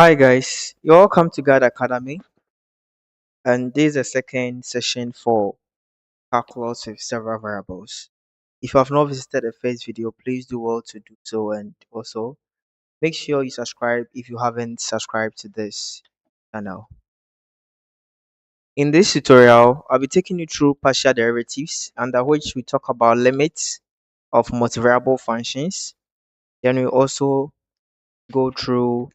Hi guys, you're welcome to God Academy, and this is a second session for calculus with several variables. If you have not visited the first video, please do well to do so, and also make sure you subscribe if you haven't subscribed to this channel. In this tutorial, I'll be taking you through partial derivatives, under which we talk about limits of multivariable functions. Then we also go through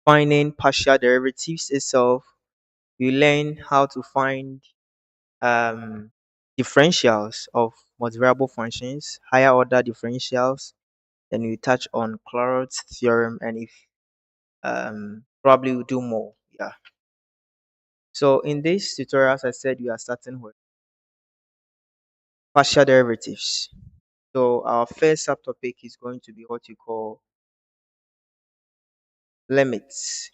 finding partial derivatives itself. We learn how to find um, differentials of multivariable functions, higher order differentials. Then we touch on Clairaut's theorem, and if probably we'll do more. Yeah. So in this tutorial, as I said, we are starting with partial derivatives. So our first subtopic is going to be what you call limits.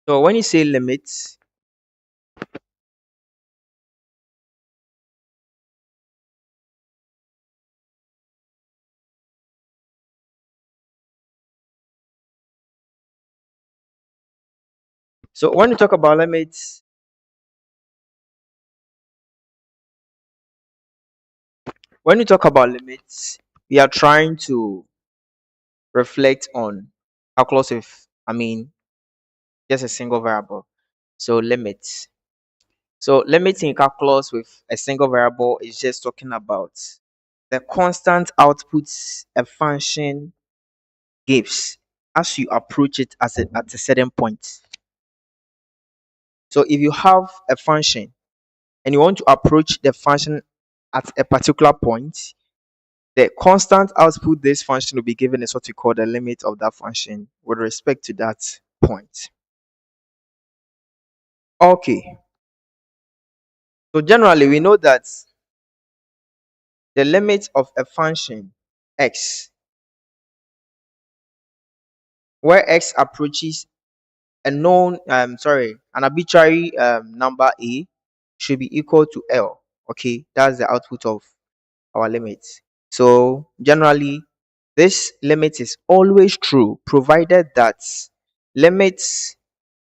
So when you say limits, so when you talk about limits, we are trying to reflect on calculus with, just a single variable. So limits. So limits in calculus with a single variable is just talking about the constant outputs a function gives as you approach it at a certain point. So if you have a function and you want to approach the function at a particular point, the constant output this function will be given is what we call the limit of that function with respect to that point. Okay, so generally we know that the limit of a function x, where x approaches a known an arbitrary number a, should be equal to L. Okay, that's the output of our limit. So generally this limit is always true provided that limits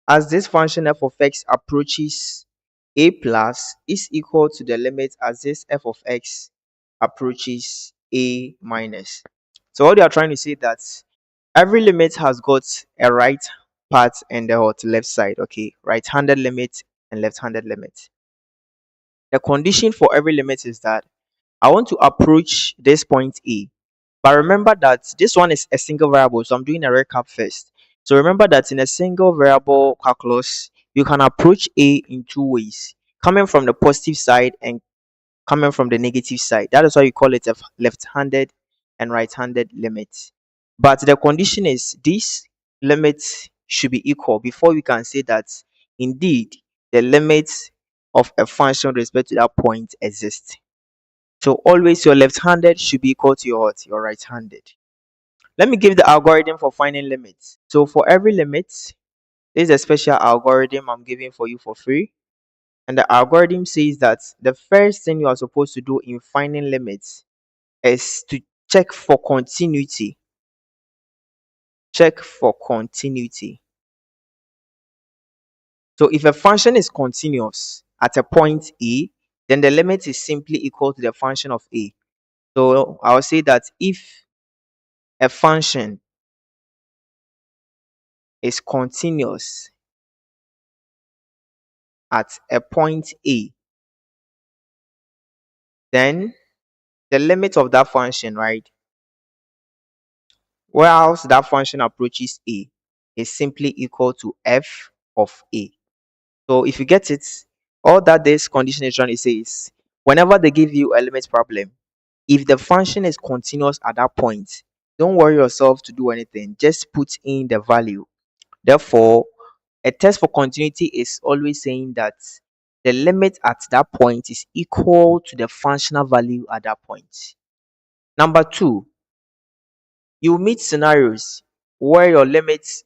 as this function f of x approaches a plus is equal to the limit as this f of x approaches a minus. So what they are trying to say that every limit has got a right part and the left side. Okay, right-handed limit and left-handed limit. The condition for every limit is that I want to approach this point a, but remember that this one is a single variable, so I'm doing a recap first. So remember that in a single variable calculus you can approach a in two ways, coming from the positive side and coming from the negative side. That is why you call it a left-handed and right-handed limit. But the condition is these limits should be equal before we can say that indeed the limits of a function with respect to that point exist. So always your left-handed should be equal to your right-handed. Let me give the algorithm for finding limits. So for every limit, this is a special algorithm I'm giving for you for free. And the algorithm says that the first thing you are supposed to do in finding limits is to check for continuity. Check for continuity. So if a function is continuous at a point a, then the limit is simply equal to the function of a. So I'll say that if a function is continuous at a point a, then the limit of that function, right, whereas that function approaches a, is simply equal to f of a. So if you get it, all that this condition is trying to say is whenever they give you a limit problem, if the function is continuous at that point, don't worry yourself to do anything, just put in the value. Therefore, a test for continuity is always saying that the limit at that point is equal to the functional value at that point. Number two, you meet scenarios where your limits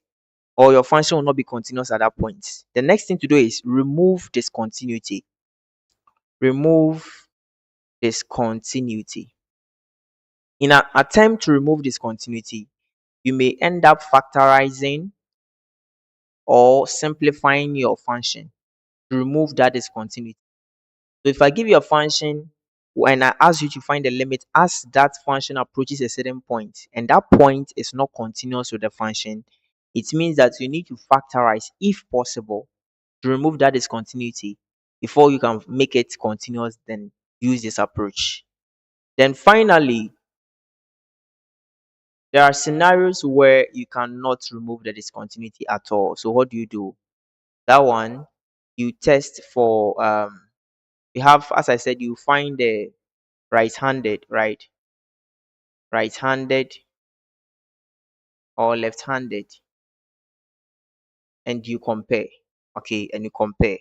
or your function will not be continuous at that point. The next thing to do is remove discontinuity. Remove discontinuity. In an attempt to remove discontinuity, you may end up factorizing or simplifying your function to remove that discontinuity. So if I give you a function and I ask you to find the limit as that function approaches a certain point and that point is not continuous with the function, it means that you need to factorize if possible to remove that discontinuity before you can make it continuous, then use this approach. Then finally, there are scenarios where you cannot remove the discontinuity at all. So what do? That one, you test for you have, as I said, you find the right-handed, right-handed or left-handed, and you compare. Okay, and you compare.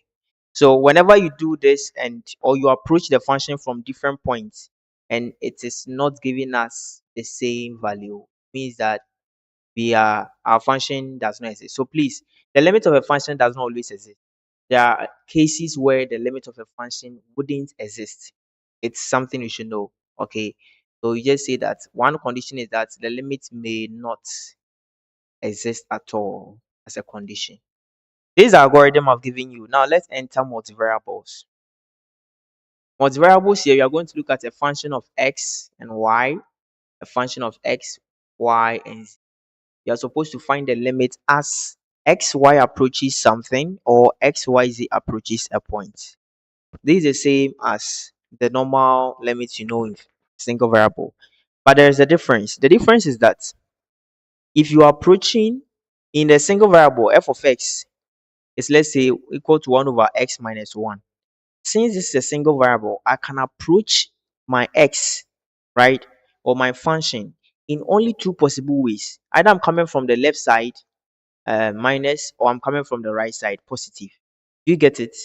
So whenever you do this and or you approach the function from different points and it is not giving us the same value, means that our function does not exist. So please, the limit of a function does not always exist. There are cases where the limit of a function wouldn't exist. It's something you should know. Okay. So you just say that one condition is that the limit may not exist at all as a condition. This algorithm I've given you. Now let's enter multivariables. Multivariables here, you are going to look at a function of x and y, a function of x, y, and z. You are supposed to find the limit as xy approaches something or xyz approaches a point. This is the same as the normal limits you know in single variable. But there is a difference. The difference is that if you are approaching in a single variable f of x is, let's say, equal to 1 over x minus 1. Since this is a single variable, I can approach my x, right, or my function in only two possible ways. Either I'm coming from the left side, minus, or I'm coming from the right side, positive. You get it?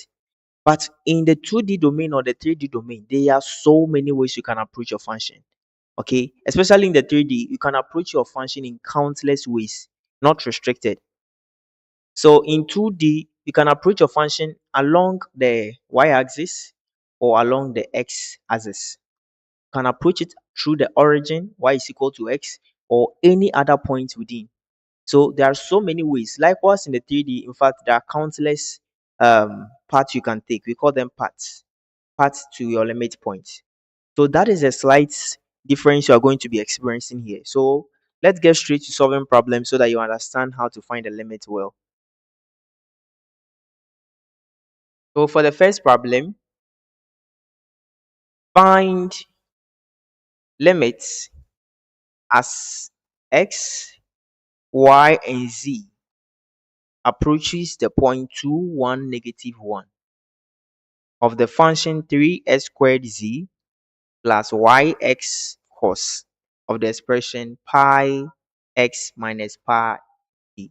But in the 2D domain or the 3D domain, there are so many ways you can approach your function. Okay, especially in the 3D, you can approach your function in countless ways, not restricted. So in 2D, you can approach your function along the y-axis or along the x-axis. You can approach it through the origin, y is equal to x, or any other point within. So there are so many ways. Likewise, in the 3D, in fact, there are countless paths you can take. We call them paths to your limit point. So that is a slight difference you are going to be experiencing here. So let's get straight to solving problems so that you understand how to find the limit well. So for the first problem, find limits as x, y, and z approaches the point 2, 1, negative 1 of the function 3x squared z plus yx cos of the expression pi x minus pi d.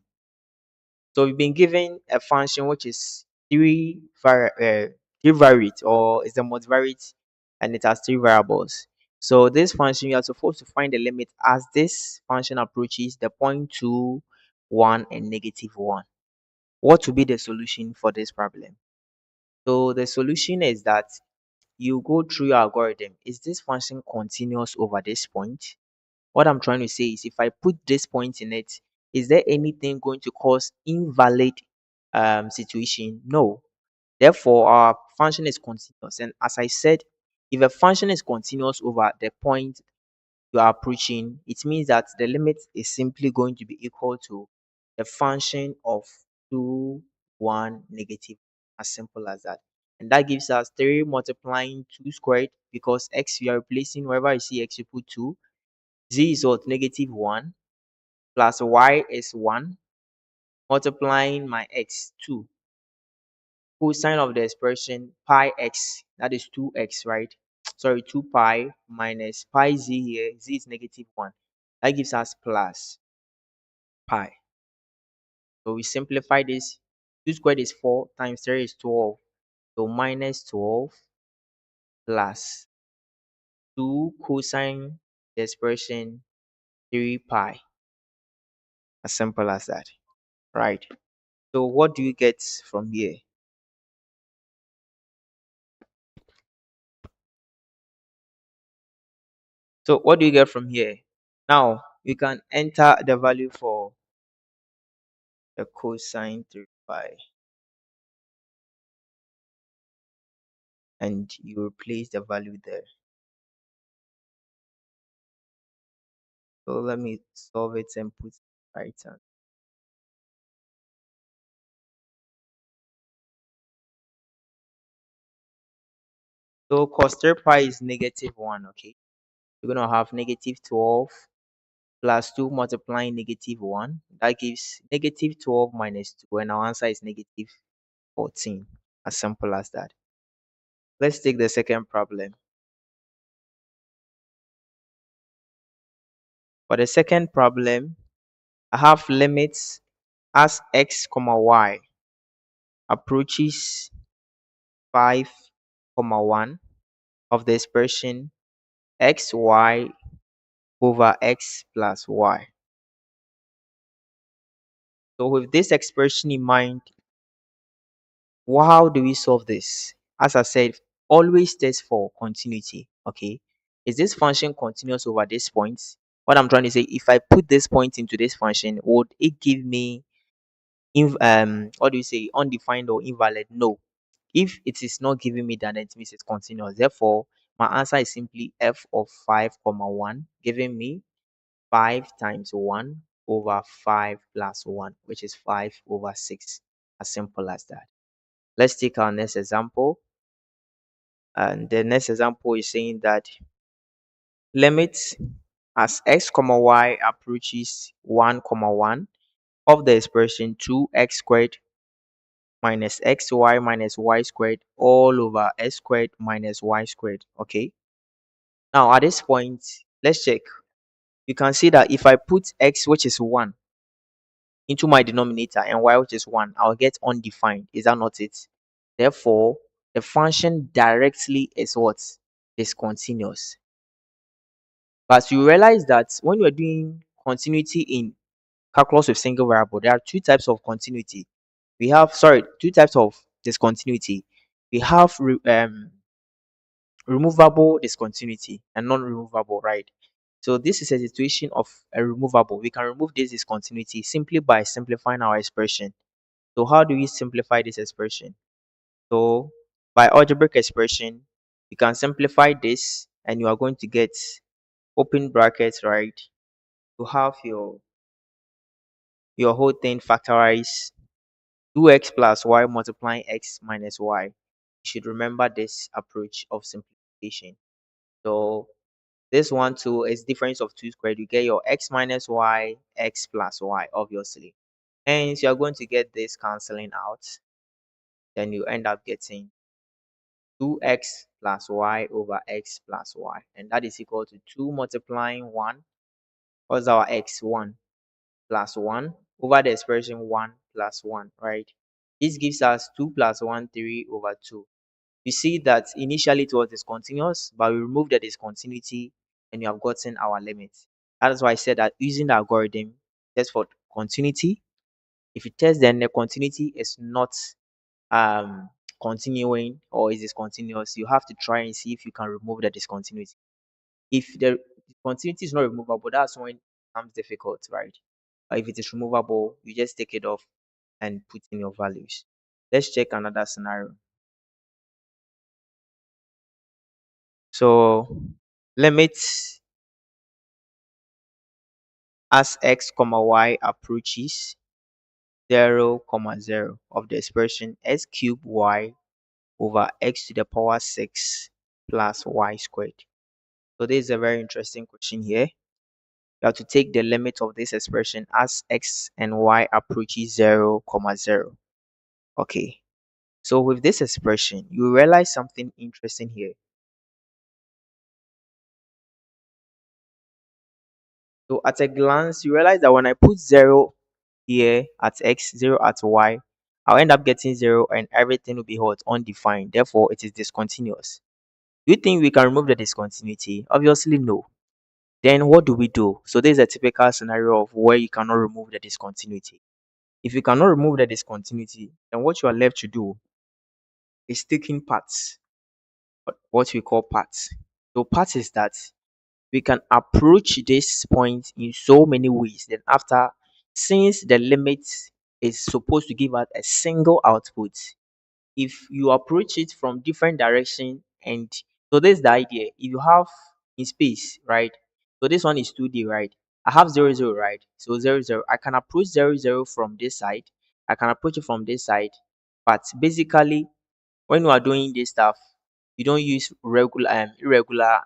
So we've been given a function which is three variate, or is the multivariate, and it has three variables. So this function, you are supposed to find the limit as this function approaches the point 2, 1, and negative 1. What will be the solution for this problem? So the solution is that you go through your algorithm. Is this function continuous over this point? What I'm trying to say is, if I put this point in it, is there anything going to cause invalid situation? No. Therefore, our function is continuous. And as I said, if a function is continuous over the point you are approaching, it means that the limit is simply going to be equal to the function of 2, 1, negative. As simple as that. And that gives us 3 multiplying 2 squared, because x you are replacing wherever you see x, you put 2. Z is what? Negative 1 plus y is 1 multiplying my x 2. Cosine of the expression pi x, that is 2x, right? Sorry, 2 pi minus pi z here. Z is negative 1. That gives us plus pi. So we simplify this. 2 squared is 4 times 3 is 12. So minus 12 plus 2 cosine the expression 3 pi. As simple as that, right? So what do you get from here? So what do you get from here? Now, we can enter the value for the cosine 3 pi, and you replace the value there. So let me solve it and put right hand. So cos 3 pi is negative 1, okay? We're going to have negative 12 plus 2 multiplying negative 1. That gives negative 12 minus 2, and our answer is negative 14. As simple as that. Let's take the second problem. For the second problem, I have limits as x comma y approaches 5 comma 1 of the expression xy over x plus y. So with this expression in mind, how do we solve this? As I said, always test for continuity. Okay, is this function continuous over this point? What I'm trying to say, if I put this point into this function, would it give me what do you say, undefined or invalid? No. If it is not giving me that, it means it's continuous. Therefore, my answer is simply f of 5 comma 1, giving me 5 times 1 over 5 plus 1, which is 5 over 6. As simple as that. Let's take our next example. And the next example is saying that limits as x comma y approaches 1 comma 1 of the expression 2x squared minus xy minus y squared all over x squared minus y squared. Okay. Now at this point, let's check. You can see that if I put x, which is 1, into my denominator and y, which is 1, I'll get undefined. Is that not it? Therefore, the function directly is what? Discontinuous. But you realize that when you're doing continuity in calculus with single variable, there are two types of continuity. We have, sorry, two types of discontinuity. We have removable discontinuity and non-removable, right? So this is a situation of a removable. We can remove this discontinuity simply by simplifying our expression. So how do we simplify this expression? So by algebraic expression, you can simplify this and you are going to get open brackets, right? To have your whole thing factorized 2x plus y multiplying x minus y. You should remember this approach of simplification. So this one too is difference of 2 squared. You get your x minus y, x plus y, obviously. Hence, you're going to get this cancelling out. Then you end up getting 2x plus y over x plus y. And that is equal to 2 multiplying 1. What's our x? 1 plus 1 over the expression 1 plus 1, right? This gives us 2 plus 1, 3 over 2. You see that initially it was discontinuous, but we removed the discontinuity and you have gotten our limit. That is why I said that using the algorithm, test for continuity. If you test then the continuity is not um continuing or is discontinuous, you have to try and see if you can remove the discontinuity. If the discontinuity is not removable, that's when it becomes difficult, right? Or if it is removable, you just take it off and put in your values. Let's check another scenario. So limits as x comma y approaches 0 comma 0 of the expression x cubed y over x to the power 6 plus y squared. So this is a very interesting question here. You have to take the limit of this expression as x and y approaches 0 comma 0. Okay. So with this expression, you realize something interesting here. So at a glance, you realize that when I put 0 here at x, 0 at y, I'll end up getting 0 and everything will be hot, undefined. Therefore, it is discontinuous. Do you think we can remove the discontinuity? Obviously, no. Then what do we do? So this is a typical scenario of where you cannot remove the discontinuity. If you cannot remove the discontinuity, then what you are left to do is taking parts, what we call parts. So parts is that we can approach this point in so many ways. Then after, since the limit is supposed to give out a single output, if you approach it from different direction, and so this is the idea. If you have in space, right? So this one is 2D, right? I have 0 0, right? So 0 0, I can approach 0 0 from this side, I can approach it from this side. But basically, when you are doing this stuff, you don't use regular irregular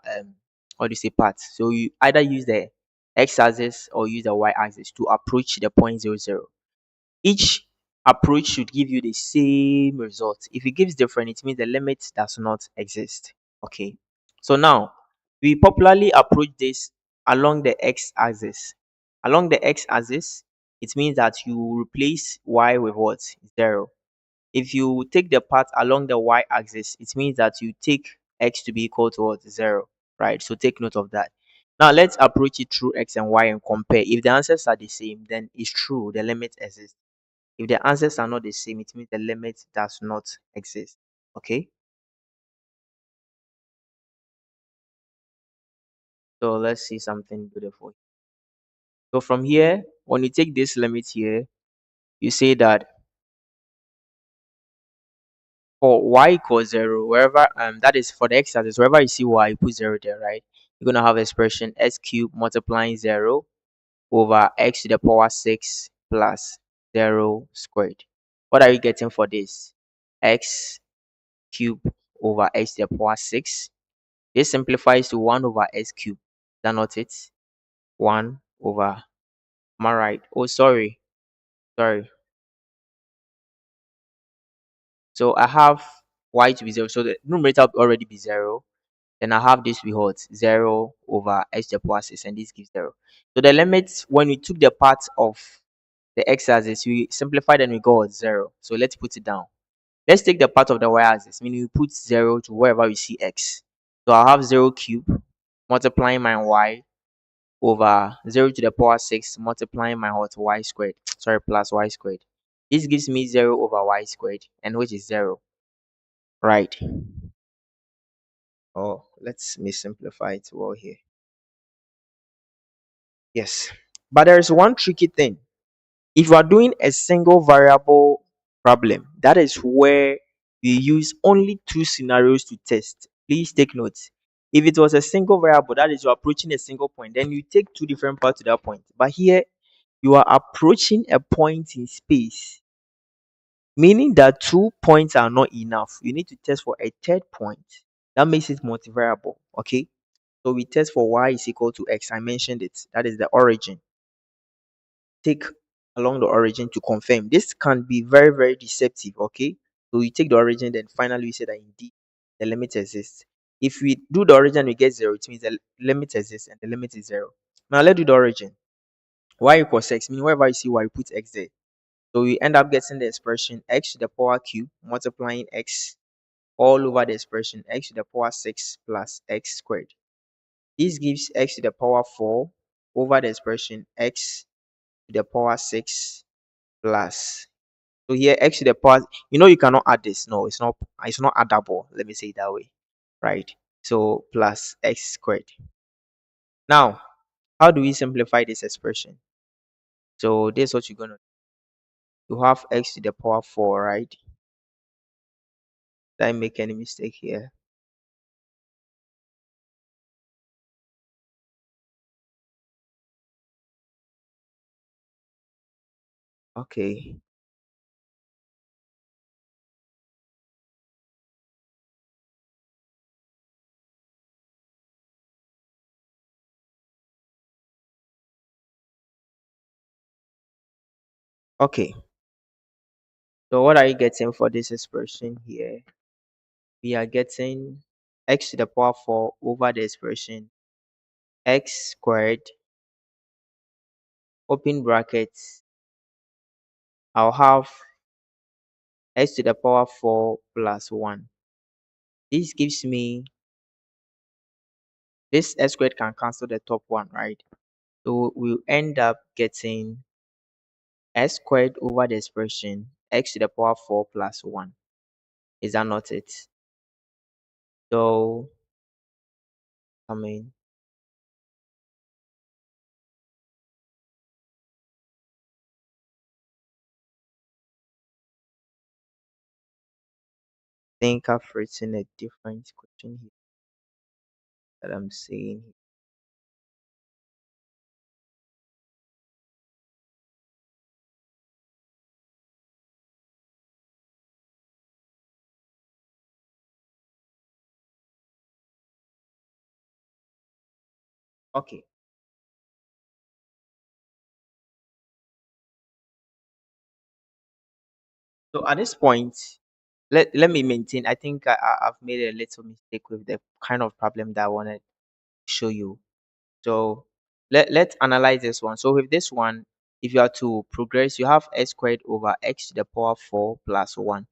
what do you say paths. So you either use the x-axis or use the y-axis to approach the point 0 0. Each approach should give you the same result. If it gives different, it means the limit does not exist. Okay. So now we popularly approach this along the x-axis. Along the x-axis, it means that you replace y with what? 0. If you take the path along the y-axis, it means that you take x to be equal to what? 0. Right? So take note of that. Now let's approach it through x and y and compare. If the answers are the same, then it's true, the limit exists. If the answers are not the same, it means the limit does not exist. Okay, so let's see something beautiful. So from here, when you take this limit here, you say that for y equals 0, wherever that is for the x-axis, wherever you see y, you put 0 there, right? You're gonna have expression x cubed multiplying 0 over x to the power 6 plus 0 squared. What are you getting for this? X cubed over x to the power 6. This simplifies to 1 over x cubed. Is that not it? 1 over, am I right? Oh, sorry. So I have y to be 0. So the numerator will already be 0. Then I have this with what? 0 over x to the power 6, and this gives 0. So the limits, when we took the part of the x-axis, we simplified and we got 0. So let's put it down. Let's take the part of the y-axis, meaning we put 0 to wherever we see x. So I'll have 0 cube multiplying my y over 0 to the power 6 multiplying my what? Y squared. Sorry, plus y squared. This gives me 0 over y squared, and which is 0. Right. Oh, let's simplify it well here. Yes. But there's one tricky thing. If you are doing a single variable problem, that is where we use only two scenarios to test. Please take note. If it was a single variable, that is, you're approaching a single point, then you take two different parts to that point. But here, you are approaching a point in space, meaning that 2 points are not enough. You need to test for a third point. That makes it multivariable. Okay. So we test for y is equal to x. I mentioned it. That is the origin. Take along the origin to confirm. This can be very, very deceptive. Okay. So you take the origin, then finally we say that indeed the limit exists. If we do the origin, we get 0. It means the limit exists and the limit is 0. Now let's do the origin. Y equals x, meaning wherever you see y, you put x there. So we end up getting the expression x to the power cube multiplying x all over the expression x to the power 6 plus x squared. This gives x to the power 4 over the expression x to the power 6 plus. So here x to the power, you cannot add this. No, it's not addable. Let me say it that way. Right. So plus x squared. Now, how do we simplify this expression? So this is what you're gonna do. You have x to the power 4, right? Did I make any mistake here? Okay. Okay. So what are you getting for this expression here? We are getting x to the power 4 over the expression x squared, open brackets. I'll have x to the power 4 plus 1. This gives me, this x squared can cancel the top one, right? So we'll end up getting x squared over the expression x to the power 4 plus 1. Is that not it? So, I mean, think I've written a different question here that I'm saying. Okay. So at this point, let me maintain. I think I've made a little mistake with the kind of problem that I wanted to show you. So let's analyze this one. So with this one, if you are to progress, you have x squared over x to the power 4 plus 1. You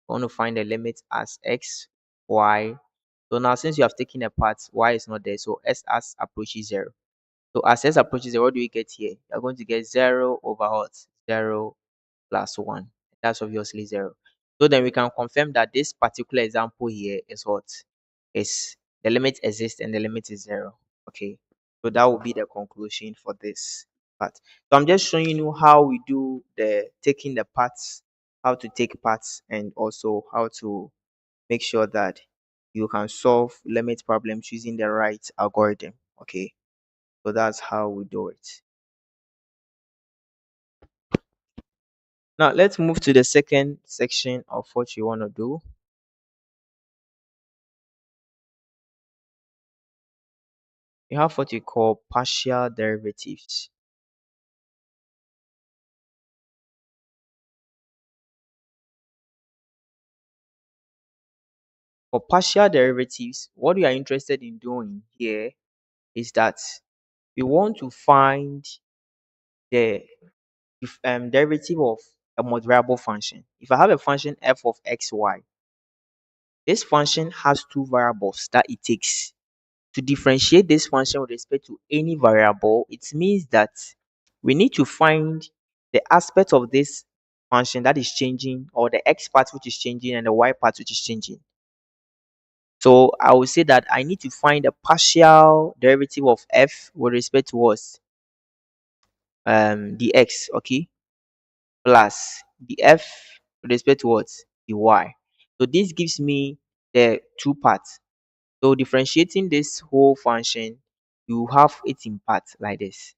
want to find the limit as x, y. So now since you have taken a part, y is not there. So s approaches 0. So as s approaches 0, what do we get here? You're going to get 0 over what? 0 plus 1. That's obviously 0. So then we can confirm that this particular example here is what? Is the limit exists and the limit is 0. Okay. So that will be the conclusion for this part. So I'm just showing you how we do the taking the parts, how to take parts, and also how to make sure that you can solve limit problems using the right algorithm. Okay. So that's how we do it. Now let's move to the second section of what you want to do. You have what you call partial derivatives. For partial derivatives, what we are interested in doing here is that we want to find the derivative of a multivariable function. If I have a function f of xy, this function has two variables that it takes. To differentiate this function with respect to any variable, it means that we need to find the aspect of this function that is changing, or the x part which is changing and the y part which is changing. So I will say that I need to find the partial derivative of f with respect to what? The x, okay, plus the f with respect to what? The y. So this gives me the two parts. So differentiating this whole function, you have it in parts like this.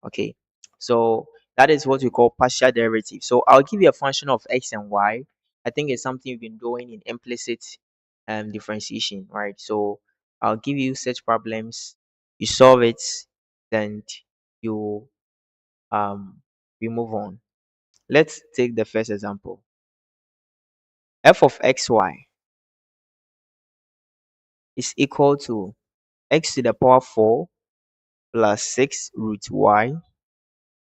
Okay. So that is what we call partial derivative. So I'll give you a function of x and y. I think it's something you've been doing in implicit differentiation, right? So I'll give you such problems, you solve it, then you we move on. Let's take the first example. F of xy is equal to x to the power 4 plus 6 root y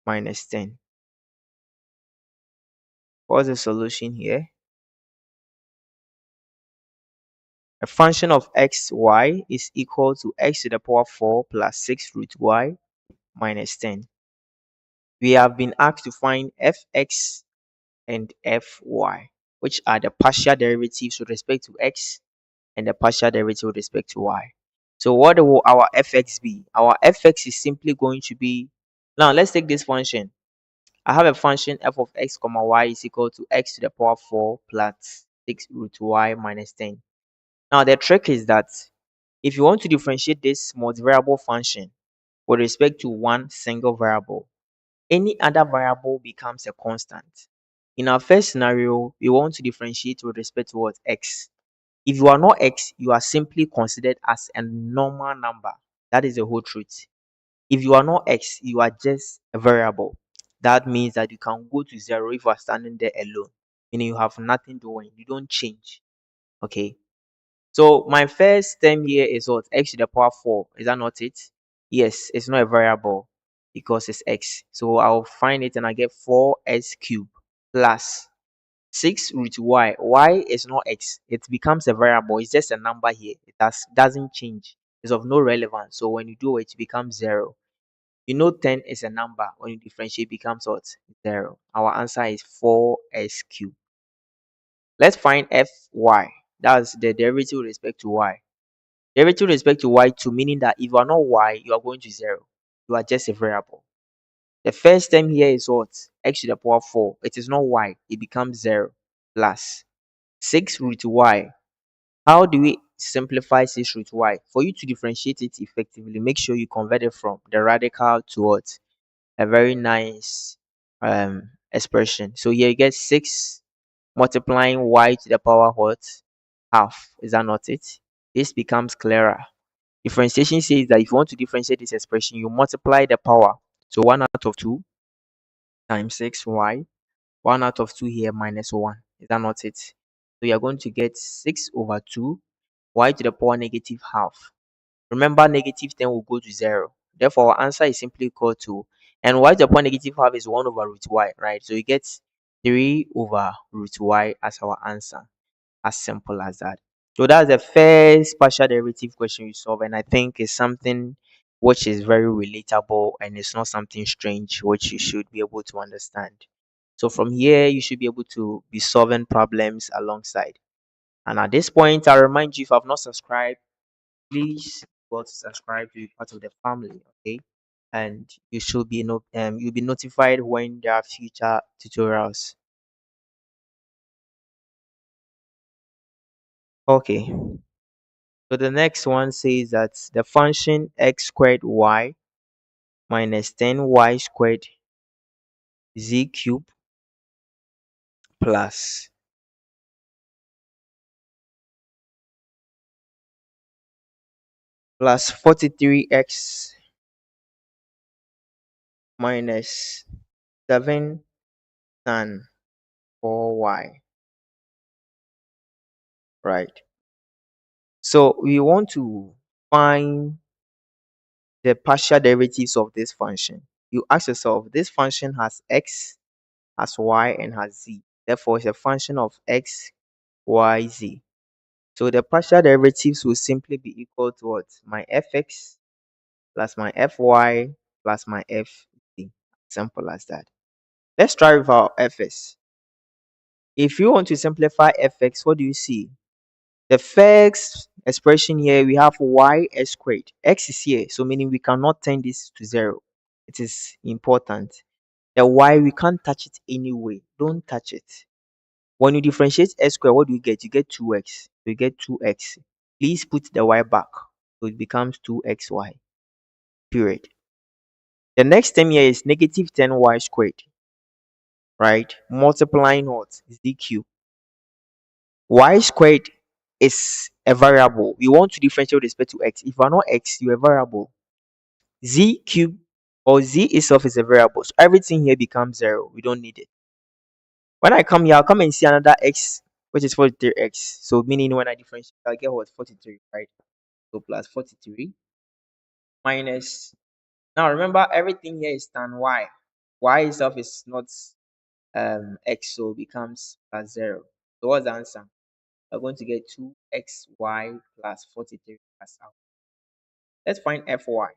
minus 10. What's the solution here? A function of xy is equal to x to the power 4 plus 6 root y minus 10. We have been asked to find fx and fy, which are the partial derivatives with respect to x and the partial derivative with respect to y. So what will our fx be? Our fx is simply going to be, now let's take this function. I have a function f of x comma y is equal to x to the power 4 plus 6 root y minus 10. Now the trick is that if you want to differentiate this multivariable function with respect to one single variable, any other variable becomes a constant. In our first scenario, we want to differentiate with respect to what? X. If you are not x, you are simply considered as a normal number. That is the whole truth. If you are not x, you are just a variable. That means that you can go to 0 if you are standing there alone, meaning you have nothing doing, you don't change. Okay. So my first term here is what? X to the power 4. Is that not it? Yes, it's not a variable because it's x. So I'll find it and I get 4x cubed plus 6 root y. Y is not x. It becomes a variable. It's just a number here. It doesn't change. It's of no relevance. So when you do it, it becomes 0. You know 10 is a number. When you differentiate, it becomes what? 0. Our answer is 4x cubed. Let's find fy. That's the derivative with respect to y. Derivative with respect to y2, meaning that if you are not y, you are going to 0. You are just a variable. The first term here is what? X to the power 4. It is not y. It becomes 0 plus 6 root y. How do we simplify 6 root y? For you to differentiate it effectively, make sure you convert it from the radical to what? A very nice expression. So here you get 6 multiplying y to the power what? Half. Is that not it? This becomes clearer. Differentiation says that if you want to differentiate this expression, you multiply the power. So 1 out of 2 times 6y. 1 out of 2 here minus 1. Is that not it? So you're going to get 6 over 2 y to the power negative half. Remember, negative 10 will go to 0. Therefore, our answer is simply equal to, and y to the power negative half is 1 over root y, right? So you get 3 over root y as our answer. As simple as that. So that's the first partial derivative question you solve, and I think it's something which is very relatable and it's not something strange which you should be able to understand. So from here, you should be able to be solving problems alongside. And at this point, I remind you, if I've not subscribed, please go to subscribe to be part of the family, okay? And you should be you'll be notified when there are future tutorials. Okay. So the next one says that the function x squared y minus 10y squared z cubed plus 43x minus 7 tan 4y, right? So we want to find the partial derivatives of this function. You ask yourself, this function has x, has y, and has z. Therefore, it's a function of x, y, z. So the partial derivatives will simply be equal to what? My fx plus my fy plus my fz. Simple as that. Let's try with our fs. If you want to simplify fx, what do you see? The first expression here, we have y s squared. X is here, so meaning we cannot turn this to 0. It is important. The y, we can't touch it anyway. Don't touch it. When you differentiate x squared, what do you get? You get 2x. You get 2x. Please put the y back. So it becomes 2xy. Period. The next term here is negative 10y squared. Right? Multiplying what? Z cubed. Y squared is a variable. We want to differentiate with respect to x. If you are not x, you're a variable. Z cubed or z itself is a variable. So everything here becomes 0. We don't need it. When I come here, I'll come and see another x, which is 43x. So meaning when I differentiate, I'll get what? 43, right? So plus 43 minus. Now remember, everything here is tan y. Y itself is not x, so becomes plus 0. So what's the answer? We're going to get 2xy plus 43 plus out. Let's find fy.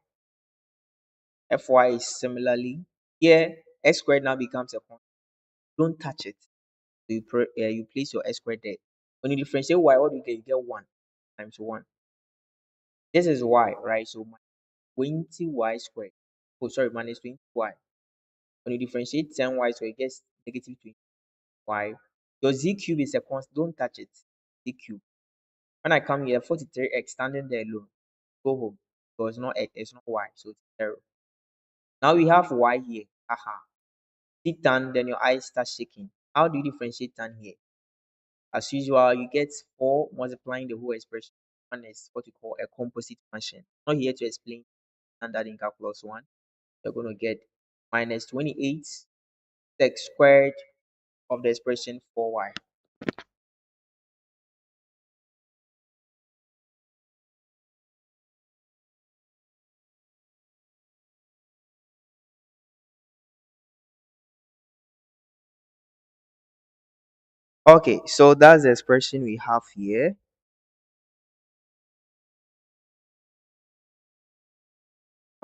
Fy is similarly here, x squared now becomes a constant. Don't touch it. So you place your x squared there. When you differentiate y, what do you get? You get 1 times 1. This is y, right? So 20y squared. Oh, sorry, minus 20y. When you differentiate 10y, so it gets negative 20y. Your z cube is a constant. Don't touch it. Z cube. When I come here, 43x standing there alone. Go home. So it's not x, it's not y, so it's 0. Now we have y here. Haha. See tan, then your eyes start shaking. How do you differentiate tan here? As usual, you get 4 multiplying the whole expression. One is what we call a composite function. Not here to explain standard in calculus 1. You're going to get minus 28 x squared of the expression 4y. Okay, so that's the expression we have here.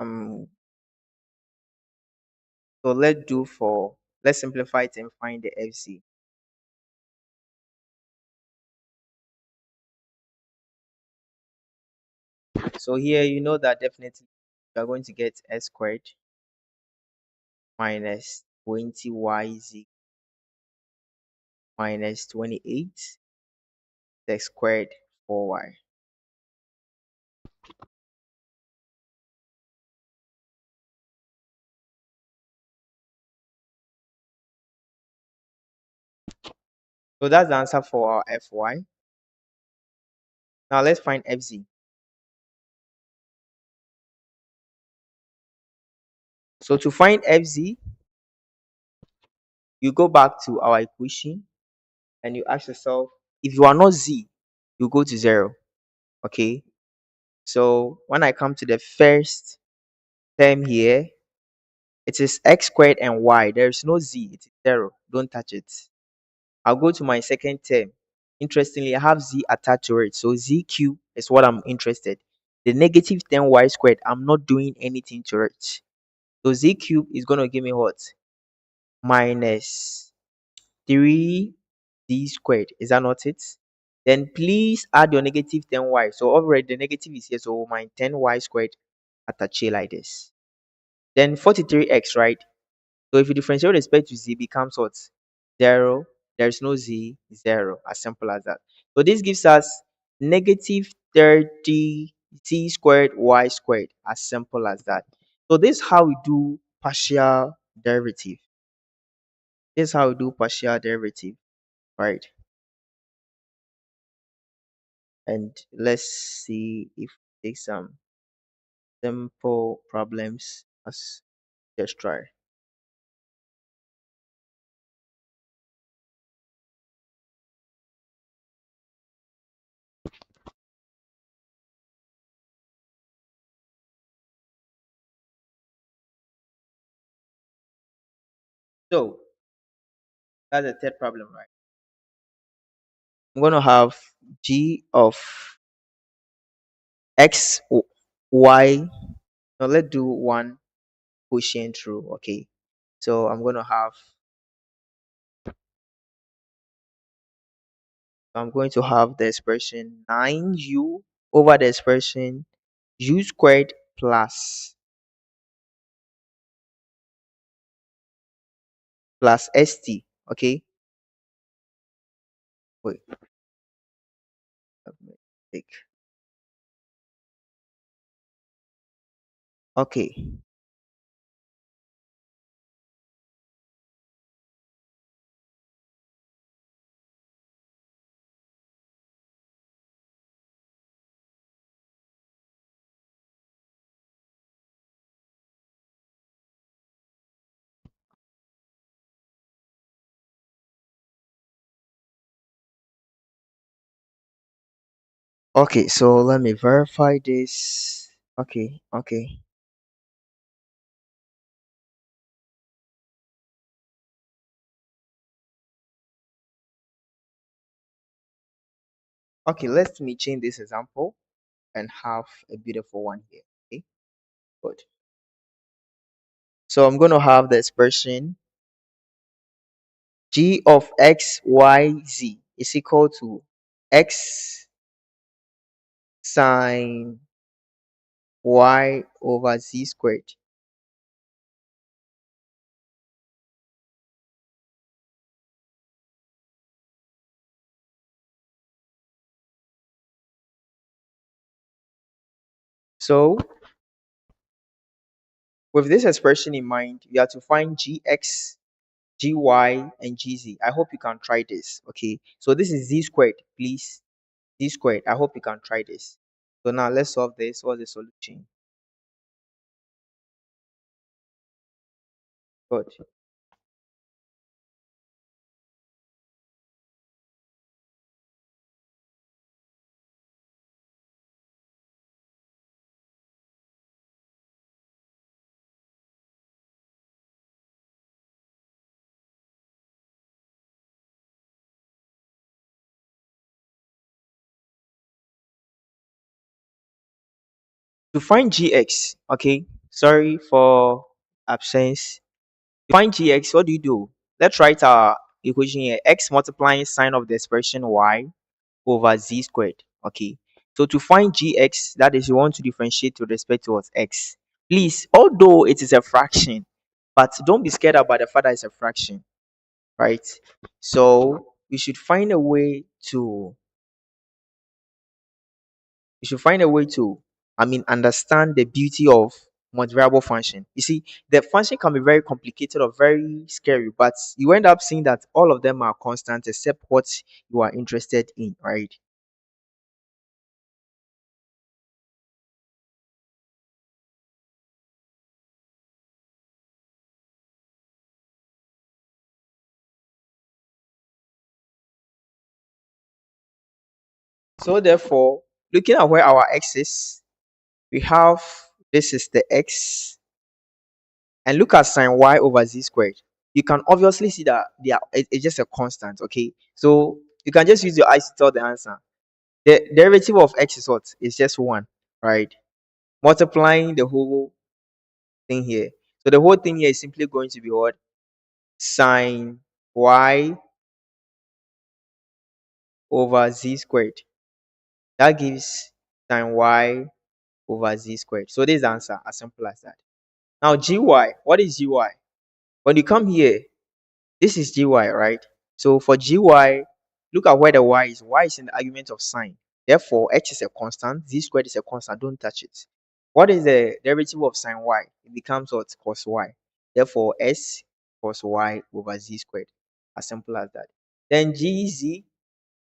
Um, so let's simplify it and find the FC. So here you know that definitely you are going to get s squared minus 20yz minus 28 x squared 4y. So that's the answer for our fy. Now let's find fz. So to find fz, you go back to our equation and you ask yourself, if you are not z, you go to 0. Okay. So when I come to the first term here, it is x squared and y. There is no z, it is 0. Don't touch it. I'll go to my second term. Interestingly, I have z attached to it. So z cube is what I'm interested. The negative 10y squared, I'm not doing anything to it. So z cube is going to give me what? Minus 3z squared. Is that not it? Then please add your negative 10y. So already the negative is here. So my 10y squared attached here like this. Then 43x, right? So if you differentiate with respect to z, becomes what? 0. There's no z, 0. As simple as that. So this gives us negative 30 z squared y squared. As simple as that. So this is how we do partial derivative. This is how we do partial derivative, right? And let's see if we take some simple problems. Let's just try. So that's the third problem, right? I'm going to have g of x y. Now let's do one quotient rule. Okay, so I'm going to have the expression 9u over the expression u squared plus st. Okay, wait, let me take. Okay, okay, so let me verify this. Okay. Okay, let me change this example and have a beautiful one here. Okay, good. So I'm going to have the expression g of x y z is equal to x sine y over z squared. So with this expression in mind, you have to find gx, gy, and gz. I hope you can try this. Okay, so this is z squared, please. Z squared. I hope you can try this. So now let's solve this. What's the solution? Good. To find gx, okay, sorry for absence. To find gx, what do? Let's write our equation here. X multiplying sine of the expression y over z squared. Okay, so to find gx, that is, you want to differentiate with respect to what? X. Please, although it is a fraction, but don't be scared about the fact that it's a fraction, right? So we should find a way to You should find a way to, understand the beauty of multivariable function. You see, the function can be very complicated or very scary, but you end up seeing that all of them are constant except what you are interested in, right? So therefore, looking at where our x is, we have this is the x, and look at sine y over z squared. You can obviously see that it's just a constant, okay? So you can just use your eyes to tell the answer. The derivative of x is what? It's just 1, right? Multiplying the whole thing here. So the whole thing here is simply going to be what? Sine y over z squared. That gives sine y over z squared. So this is the answer, as simple as that. Now gy, what is gy? When you come here, this is gy, right? So for gy, look at where the y is. Y is in the argument of sine. Therefore, x is a constant, z squared is a constant. Don't touch it. What is the derivative of sine y? It becomes what? Cos y. Therefore, s cos y over z squared. As simple as that. Then gz,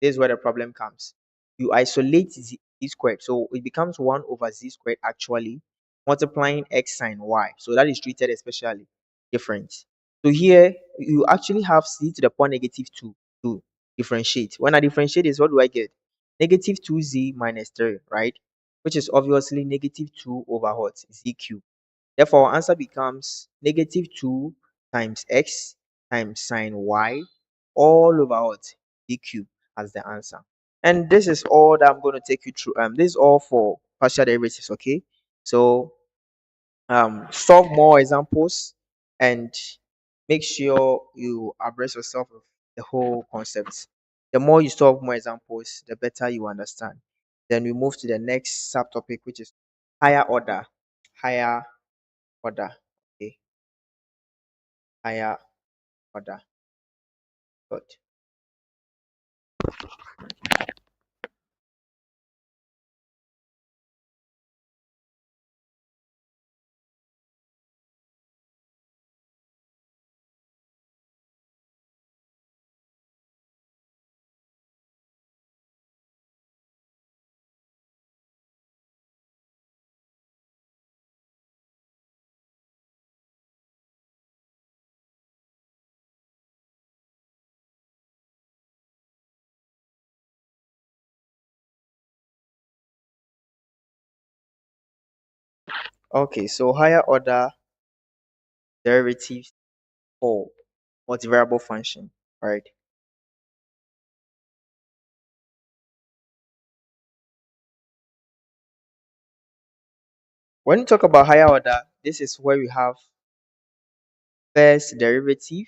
this is where the problem comes. You isolate z squared. So it becomes 1 over z squared actually, multiplying x sine y. So that is treated especially different. So here you actually have c to the power negative 2 to differentiate. When I differentiate this, what do I get? Negative 2z minus 3, right? Which is obviously negative 2 over what? Z cube. Therefore, our answer becomes negative 2 times x times sine y all over what? D cube as the answer. And this is all that I'm going to take you through. This is all for partial derivatives, okay? So solve more examples and make sure you abreast yourself of the whole concept. The more you solve more examples, the better you understand. Then we move to the next subtopic, which is higher order. Higher order. Okay, higher order. Good. Okay, so higher order derivatives for multivariable function, right? When you talk about higher order, this is where we have first derivative,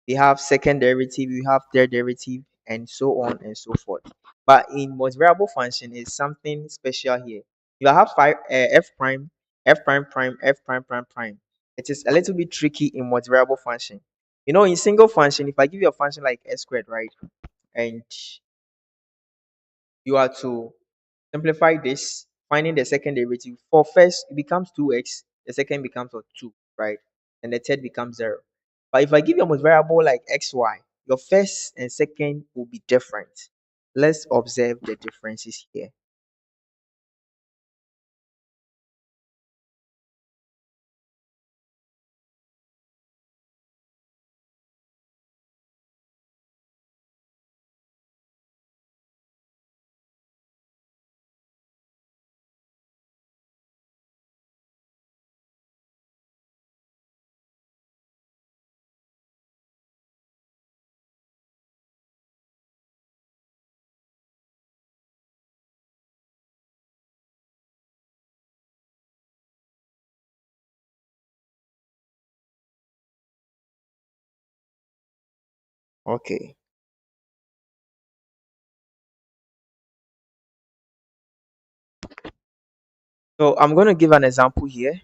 we have second derivative, we have third derivative, and so on and so forth. But in multivariable function is something special here. You have five f prime, f prime prime, f prime prime prime. It is a little bit tricky in multivariable function. You know, in single function, if I give you a function like s squared, right, and you are to simplify this, finding the second derivative. For first, it becomes 2x, the second becomes a 2, right? And the third becomes 0. But if I give you a variable like xy, your first and second will be different. Let's observe the differences here. Okay. So I'm going to give an example here.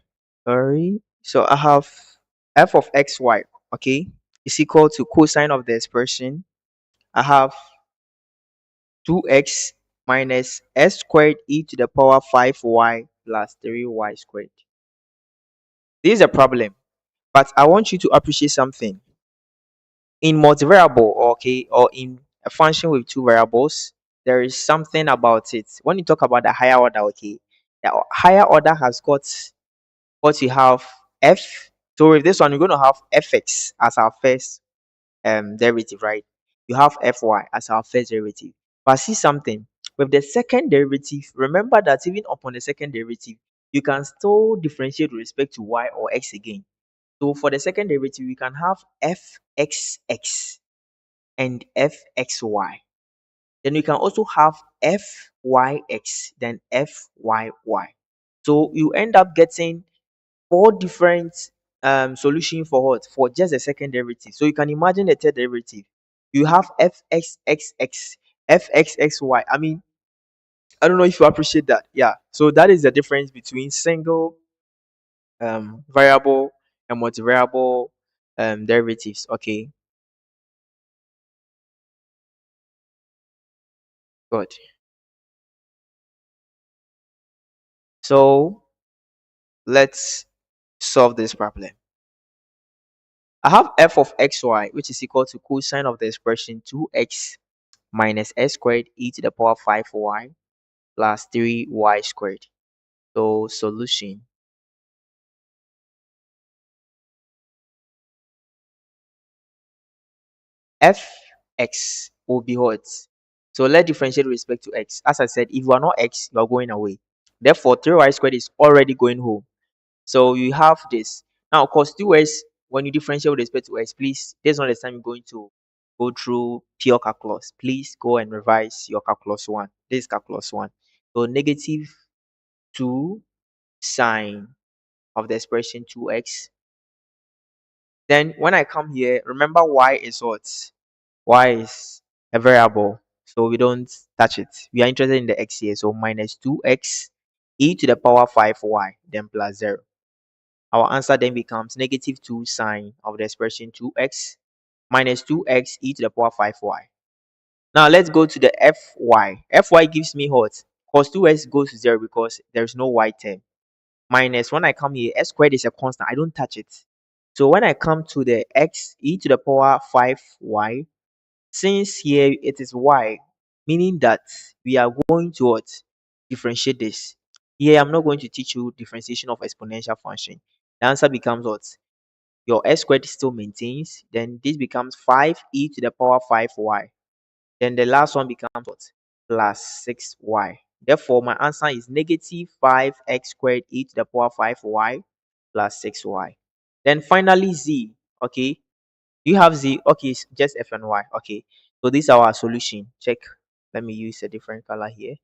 Sorry. So I have f of xy, okay, is equal to cosine of the expression. I have 2x minus s squared e to the power 5y plus 3y squared. This is a problem, but I want you to appreciate something. In multivariable, okay, or in a function with two variables, there is something about it. When you talk about the higher order, okay, the higher order has got what you have f. So with this one, we're going to have fx as our first derivative, right? You have fy as our first derivative. But see something with the second derivative, remember that even upon the second derivative, you can still differentiate with respect to y or x again. So for the second derivative, we can have fxx and fxy. Then we can also have fyx, then fyy. So you end up getting four different solution for what? For just a second derivative. So you can imagine the third derivative. You have fxxx, fxxy. I mean, I don't know if you appreciate that. Yeah. So that is the difference between single variable and multivariable derivatives. Okay, good. So let's solve this problem. I have f of xy, which is equal to cosine of the expression 2x minus s squared e to the power 5y plus 3y squared. So solution. Fx will be what? So let differentiate with respect to x. As I said, if you are not x, you are going away. Therefore, 3y squared is already going home. So you have this. Now, of course, 2x, when you differentiate with respect to x, please, this is not the time you're going to go through pure calculus. Please go and revise your calculus 1. This is calculus 1. So negative 2 sine of the expression 2x. Then when I come here, remember y is what? Y is a variable. So we don't touch it. We are interested in the x here. So minus 2x e to the power 5y, then plus 0. Our answer then becomes negative 2 sine of the expression 2x minus 2x e to the power 5y. Now let's go to the fy. Fy gives me what? Cos 2x goes to 0 because there's no y term. Minus when I come here, s squared is a constant. I don't touch it. So when I come to the x e to the power 5y, since here it is y, meaning that we are going to what? Differentiate this. Here I'm not going to teach you differentiation of exponential function. The answer becomes what? Your s squared still maintains. Then this becomes 5e to the power 5y. Then the last one becomes what? Plus 6y. Therefore, my answer is negative 5x squared e to the power 5y plus 6y. Then finally z. Okay. You have z. Okay, it's just f and y. Okay. So this is our solution. Check. Let me use a different color here.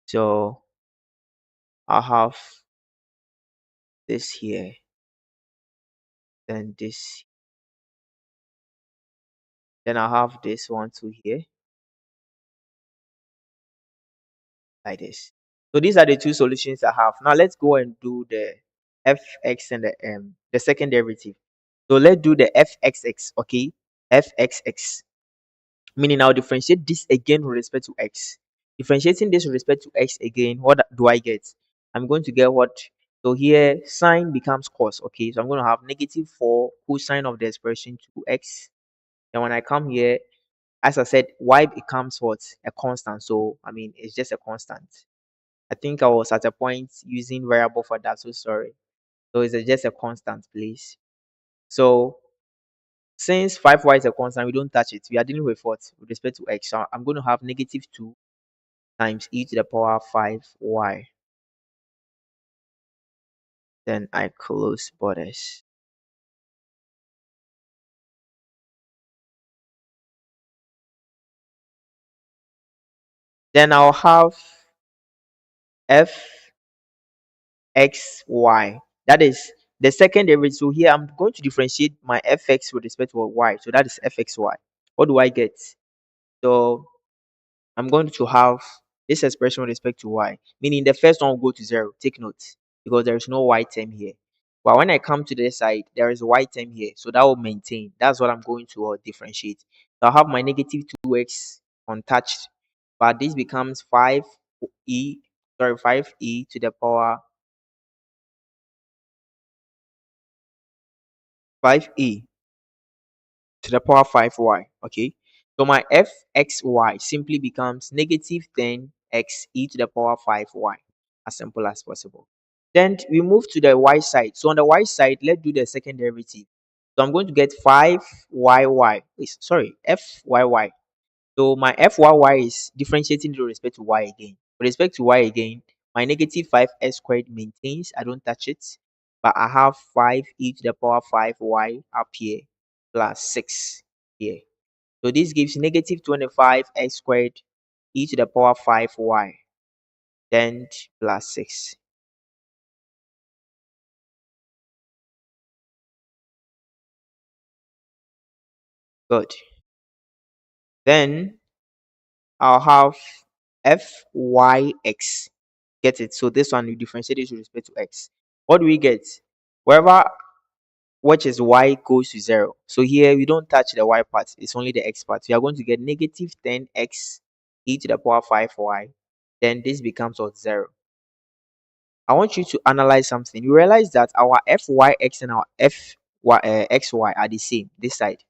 So I have this here. Then this. Then I have this one too here. Like this. So these are the two solutions I have. Now let's go and do the fx and the second derivative. So let's do the fxx, okay? Fxx. Meaning I'll differentiate this again with respect to x. Differentiating this with respect to x again, what do I get? I'm going to get what? So here sine becomes cos, okay? So I'm going to have negative 4 cosine of the expression 2x. Then when I come here, as I said, y becomes what? A constant. So I mean it's just a constant. I think I was at a point using variable for that, so sorry. So it's just a constant, please. So since 5y is a constant, we don't touch it. We are dealing with what? With respect to x. So I'm going to have negative 2 times e to the power 5y. Then I close borders. Then I'll have fxy. That is the second derivative. So here I'm going to differentiate my fx with respect to y. So that is fxy. What do I get? So I'm going to have this expression with respect to y, meaning the first one will go to 0. Take note, because there is no y term here. But when I come to this side, there is a y term here, so that will maintain. That's what I'm going to differentiate. So I'll have my negative 2x untouched. but this becomes 5e, sorry, 5e to the power 5e to the power 5y. Okay, so my fxy simply becomes negative 10 x e to the power 5y, as simple as possible. Then we move to the y side. So on the y side, let's do the second derivative. So I'm going to get 5yy, sorry, fyy. So my fyy is differentiating with respect to y again. With respect to y again, my negative 5s squared maintains. I don't touch it. But I have 5e to the power 5y up here plus 6 here. So this gives negative 25x squared e to the power 5y then plus 6. Good. Then I'll have fyx. Get it? So this one we differentiate it with respect to x. What do we get? Wherever which is y goes to 0. So here we don't touch the y part, it's only the x part. We are going to get negative 10x e to the power 5y. Then this becomes what 0. I want you to analyze something. You realize that our fyx and our xy are the same this side.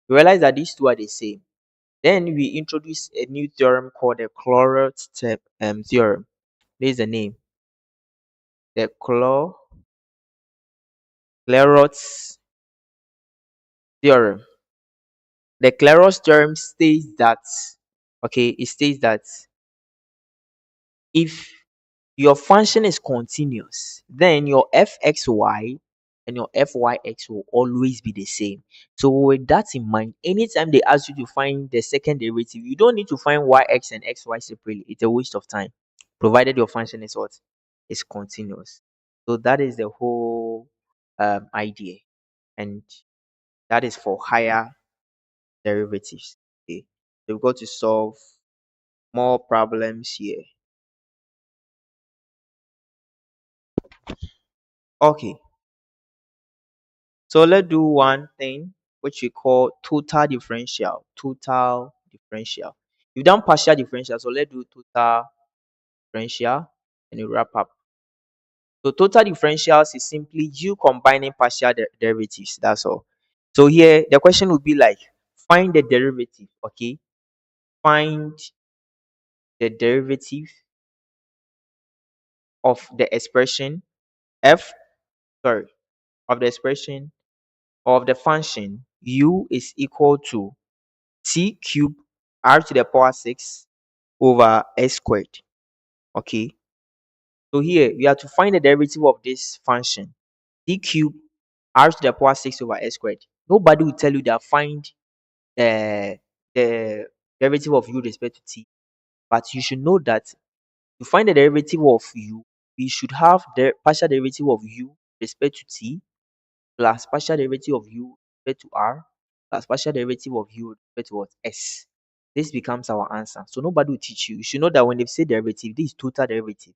You realize that these two are the same. Then we introduce a new theorem called the theorem. This is the name. The Clairaut's theorem. The Clairaut's theorem states that, okay, it states that if your function is continuous, then your fxy and your fyx will always be the same. So with that in mind, anytime they ask you to find the second derivative, you don't need to find yx and xy separately. It's a waste of time, provided your function is what is continuous. So that is the whole idea, and that is for higher derivatives. Okay, so we've got to solve more problems here. Okay, so let's do one thing which we call total differential. Total differential. You've done partial differential, so let's do total differential and we wrap up. So total differentials is simply you combining partial derivatives. That's all. So here the question would be like, find the derivative. Okay, find the derivative of the expression f. Sorry, of the expression of the function u is equal to t cube r to the power 6 over s squared. Okay, so here we have to find the derivative of this function t cube r to the power 6 over s squared. Nobody will tell you that find uh, the derivative of u with respect to t, but you should know that to find the derivative of u, we should have the partial derivative of u with respect to t plus partial derivative of u with respect to r plus partial derivative of u with respect to what? S. This becomes our answer. So nobody will teach you. You should know that when they say derivative, this is total derivative.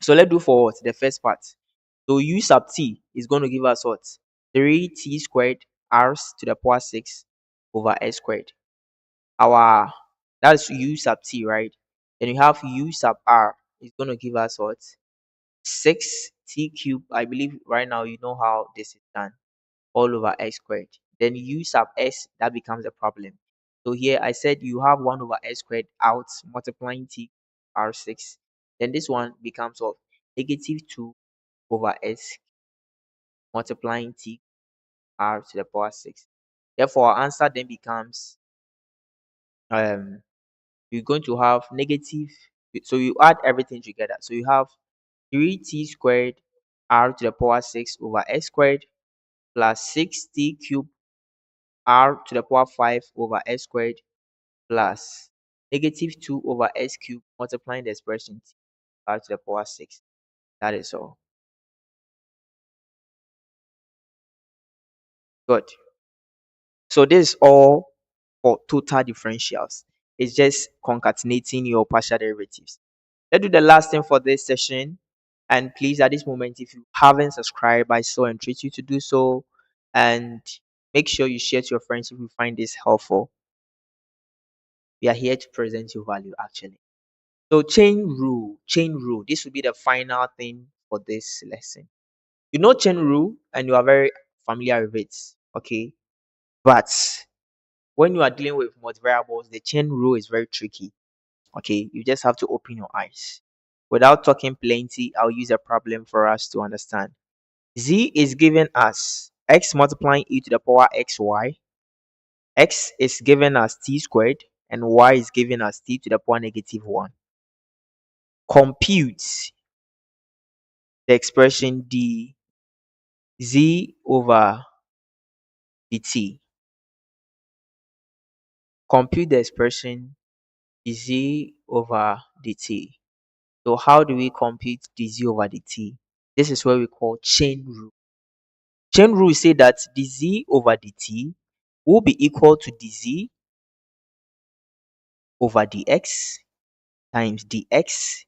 So let's do for what? The first part. So u sub t is going to give us what? 3t squared r to the power 6 over s squared. Our That's u sub t, right? Then you have u sub r is going to give us what? 6t cube. I believe right now you know how this is done, all over x squared. Then u sub s, that becomes a problem. So here I said you have 1 over s squared out multiplying t r6. Then this one becomes of negative 2 over s multiplying t r to the power 6. Therefore, our answer then becomes um you're going to have negative, so you add everything together. So you have 3t squared r to the power 6 over s squared plus 6t cubed r to the power 5 over s squared plus negative 2 over s cubed multiplying the expression t r to the power 6. That is all. Good. So this is all for total differentials. It's just concatenating your partial derivatives. Let's do the last thing for this session. And please, at this moment, if you haven't subscribed, I so entreat you to do so. And make sure you share to your friends if you find this helpful. We are here to present you value actually. So chain rule. This will be the final thing for this lesson. You know chain rule and you are very familiar with it. Okay. But when you are dealing with multivariables, the chain rule is very tricky. Okay. You just have to open your eyes. Without talking plenty, I'll use a problem for us to understand. Z is given as x multiplying e to the power xy. X is given as t squared and y is given as t to the power negative 1. Compute the expression dz over dt. Compute the expression dz over dt. So how do we compute dz over dt? This is what we call chain rule. Chain rule say that dz over dt will be equal to dz over dx times dx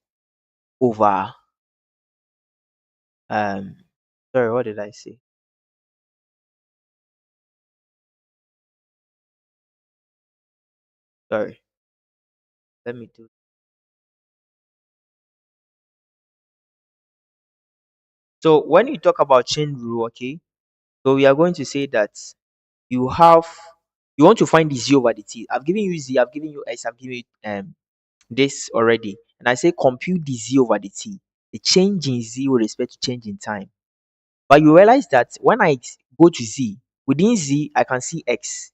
over um sorry, what did I say? Sorry, let me do. So when you talk about chain rule, okay, so we are going to say that you have you want to find the z over the t. I've given you z, I've given you x, I've given you this already, and I say compute the z over the t, the change in z with respect to change in time. But you realize that when I go to z, within z I can see x,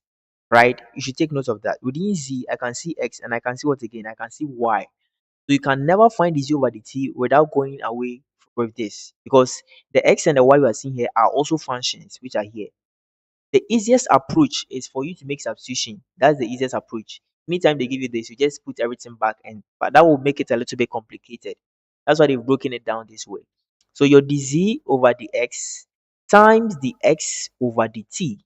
right? You should take note of that. Within z I can see x and I can see what again? I can see y. So you can never find the z over the t without going away with this, because the x and the y we are seeing here are also functions which are here. The easiest approach is for you to make substitution. That's the easiest approach. Anytime they give you this, you just put everything back, and but that will make it a little bit complicated. That's why they've broken it down this way. So your dz over the x times the x over the t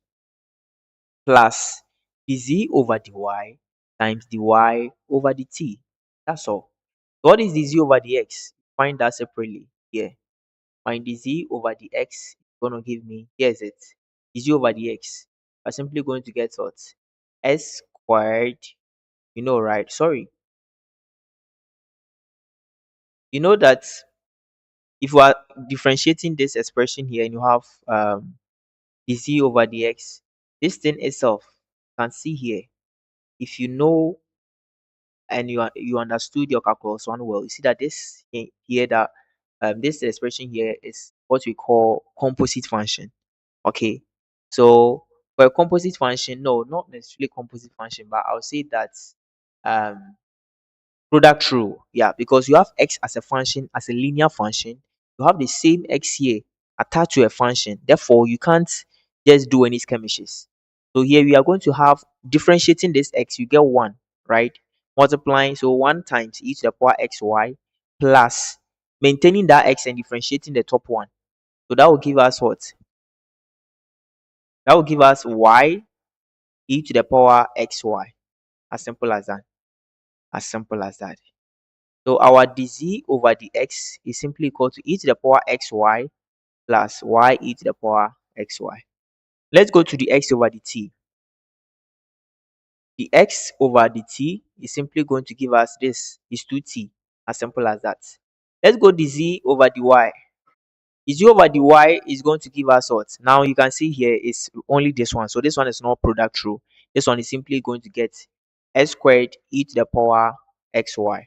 plus dz over dy times dy over the t. That's all. What is dz over the x? Find that separately here. Find dz over the x is going to give me, here's it, dz over the x. I'm simply going to get what? S squared, right? Sorry. You know that if you are differentiating this expression here and you have dz over the x, this thing itself, you can see here, if you know and you understood your calculus one well, you see that this here that this expression here is what we call composite function. Okay, so for a composite function, no, not necessarily composite function, but I'll say that um product rule. Yeah, because you have x as a function, as a linear function, you have the same x here attached to a function. Therefore, you can't just do any skirmishes. So here we are going to have differentiating this x, you get 1, right? Multiplying, so 1 times e to the power xy plus maintaining that x and differentiating the top one. So that will give us what? That will give us y e to the power xy. As simple as that. As simple as that. So our dz over dx is simply equal to e to the power xy plus y e to the power xy. Let's go to the x over the t. The x over the t is simply going to give us this is 2t. As simple as that. Let's go dz over dy. Dz over dy is going to give us what? Now you can see here is only this one. So this one is not product rule. This one is simply going to get s squared e to the power xy.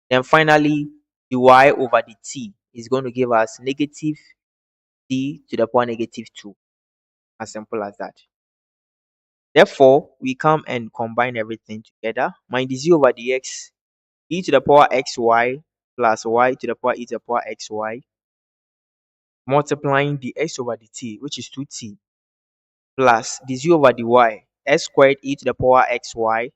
Then finally, the y over the t is going to give us negative t to the power negative 2. As simple as that. Therefore, we come and combine everything together. Minus z over dx e to the power xy plus y to the power e to the power xy, multiplying the x over the t, which is 2t, plus the z over dy, s squared e to the power xy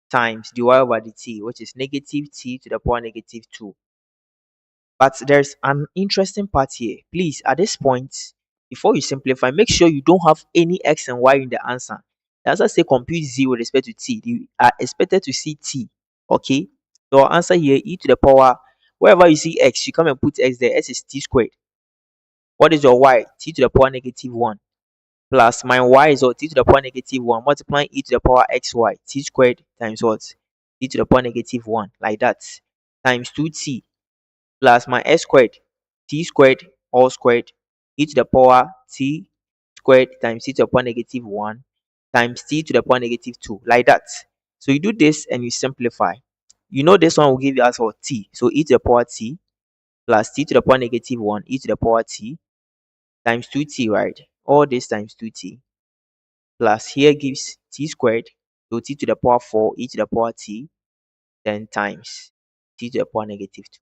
times dy over the t, which is negative t to the power negative 2. But there's an interesting part here. Please, at this point, before you simplify, make sure you don't have any x and y in the answer. The answer say compute z with respect to t. You are expected to see t. Okay? So our answer here, e to the power, wherever you see x, you come and put x there. S is t squared. What is your y? T to the power negative 1. Plus my y is what? T to the power negative 1. Multiplying e to the power xy. T squared times what? t to the power negative 1, like that, times 2t plus my s squared, t squared all squared, e to the power t squared times t to the power negative 1 times t to the power negative 2, like that. So you do this and you simplify. You know this one will give you as for t. So e to the power t plus t to the power negative 1 e to the power t times 2t, right? All this times 2t plus here gives t squared, so t to the power 4 e to the power t, then times t to the power negative 2.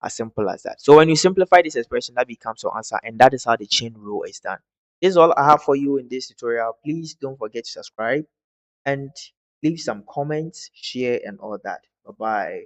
As simple as that. So when you simplify this expression, that becomes your answer, and that is how the chain rule is done. This is all I have for you in this tutorial. Please don't forget to subscribe and leave some comments, share, and all that. Bye bye.